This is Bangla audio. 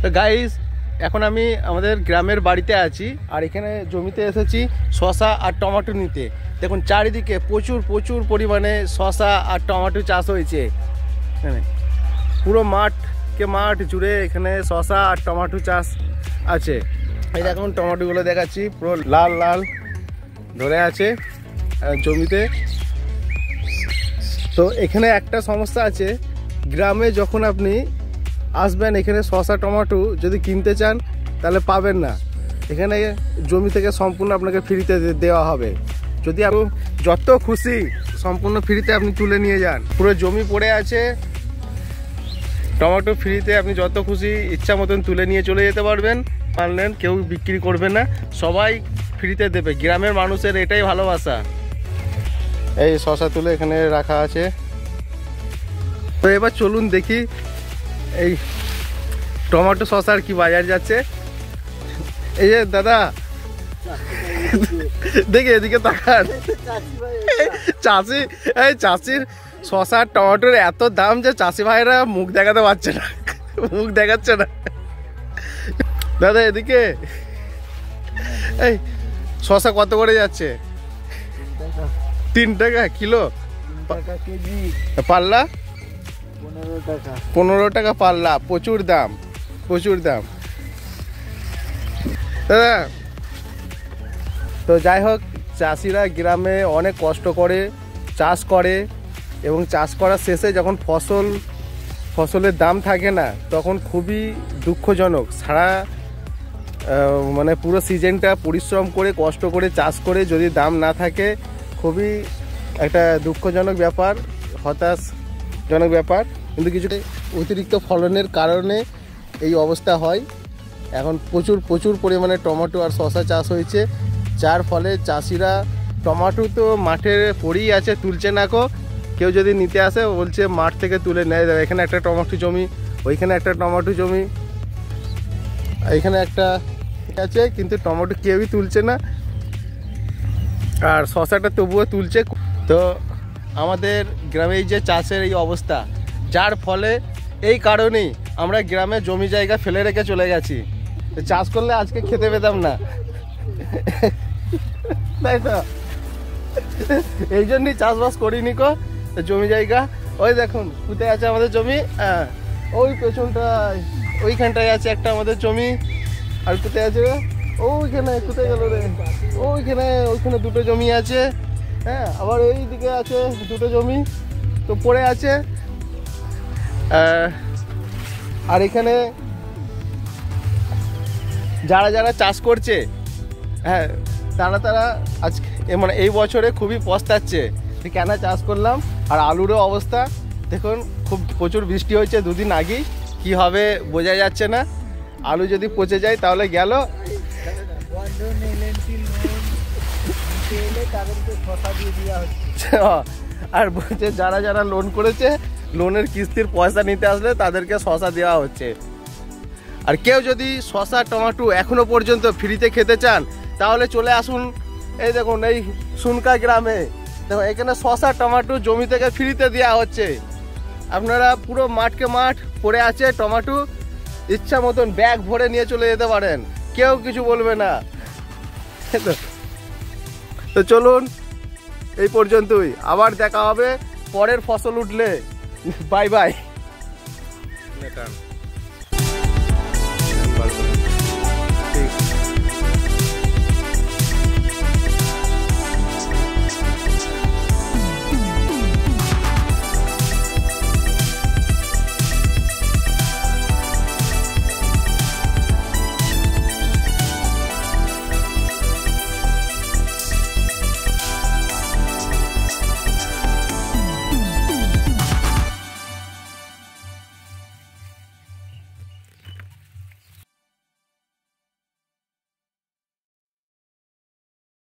তো গাইস, এখন আমি আমাদের গ্রামের বাড়িতে আছি আর এখানে জমিতে এসেছি শসা আর টমেটো নিতে। দেখুন চারিদিকে প্রচুর প্রচুর পরিমাণে শসা আর টমেটো চাষ হয়েছে। পুরো মাঠ জুড়ে এখানে শসা আর টমেটো চাষ আছে। এই দেখুন টমেটোগুলো দেখাচ্ছি, পুরো লাল লাল ধরে আছে জমিতে। তো এখানে একটা সমস্যা আছে, গ্রামে যখন আপনি আসবেন এখানে শসা টমেটো যদি কিনতে চান তাহলে পাবেন না। এখানে জমি থেকে সম্পূর্ণ আপনাকে ফ্রিতে দেওয়া হবে। যদি আপনি যত খুশি সম্পূর্ণ ফ্রিতে আপনি তুলে নিয়ে যান। পুরো জমি পড়ে আছে, টমেটো ফ্রিতে আপনি যত খুশি ইচ্ছা মতন তুলে নিয়ে চলে যেতে পারবেন। পারলেন কেউ বিক্রি করবে না, সবাই ফ্রিতে দেবে। গ্রামের মানুষের এটাই ভালোবাসা। এই শসা তুলে এখানে রাখা আছে। তো এবার চলুন দেখি এই টমেটো শসার কি বাজার যাচ্ছে। এই যে দাদা দেখি এদিকে তাকান, চাষির শসা টমেটোর এত দাম যে চাষি ভাইরা মুখ দেখাতে পারছে না, মুখ দেখাচ্ছে না। দাদা এদিকে, এই শসা কত করে যাচ্ছে? 3 টাকা কিলো, পাল্লা 15 টাকা পাল্লা। প্রচুর দাম, প্রচুর দাম দাদা। তো যাই হোক, চাষিরা গ্রামে অনেক কষ্ট করে চাষ করে এবং চাষ করার শেষে যখন ফসলের দাম থাকে না তখন খুবই দুঃখজনক। সারা মানে পুরো সিজনটা পরিশ্রম করে কষ্ট করে চাষ করে যদি দাম না থাকে খুবই একটা দুঃখজনক ব্যাপার, হতাশজনক ব্যাপার। কিন্তু কিছুটা অতিরিক্ত ফলনের কারণে এই অবস্থা হয়। এখন প্রচুর পরিমাণে টমেটো আর শসা চাষ হয়েছে, যার ফলে চাষিরা টমেটো তো মাঠে পড়েই আছে, তুলছে না কো। কেউ যদি নিতে আসে বলছে মাঠ থেকে তুলে নেয়। এখানে একটা টমেটো জমি, ওইখানে একটা টমেটো জমি, এখানে একটা আছে, কিন্তু টমেটো কেউই তুলছে না আর শসাটা তবুও তুলছে। তো আমাদের গ্রামে এই যে চাষের এই অবস্থা, যার ফলে এই কারণেই আমরা গ্রামে জমি জায়গা ফেলে রেখে চলে গেছি। চাষ করলে আজকে খেতে পেতাম না, তাই তো এই জন্যই চাষবাস করিনি কো। জমি জায়গা ওই দেখুন কোথায় আছে আমাদের জমি, ওই পেছনটায় ওইখানটায় আছে একটা আমাদের জমি। আর কোথায় আছে ওইখানে, কোথায় গেল রে, ওইখানে 2টো জমি আছে। হ্যাঁ, আবার ওই দিকে আছে 2টো জমি তো পড়ে আছে। আর এখানে যারা চাষ করছে, হ্যাঁ তারা আজকে মানে এই বছরে খুবই পস্তাচ্ছে যে কেন চাষ করলাম। আর আলুরও অবস্থা দেখুন, খুব প্রচুর বৃষ্টি হয়েছে 2 দিন আগেই, কি হবে বোঝা যাচ্ছে না। আলু যদি পচে যায় তাহলে গেল। আর বলছে যারা লোন করেছে লোনের কিস্তির পয়সা নিতে আসলে তাদেরকে শসা দেওয়া হচ্ছে। আর কেউ যদি শসা টমেটো এখনো পর্যন্ত ফ্রিতে খেতে চান তাহলে চলে আসুন। এই দেখুন এই সুনকা গ্রামে দেখো, এখানে শসা টমেটো জমি থেকে ফ্রিতে দেওয়া হচ্ছে। আপনারা পুরো মাঠকে মাঠ পড়ে আছে টমেটো, ইচ্ছা মতন ব্যাগ ভরে নিয়ে চলে যেতে পারেন, কেউ কিছু বলবে না। তো চলুন এই পর্যন্তই, আবার দেখা হবে পরের ফসল উঠলে। Bye bye.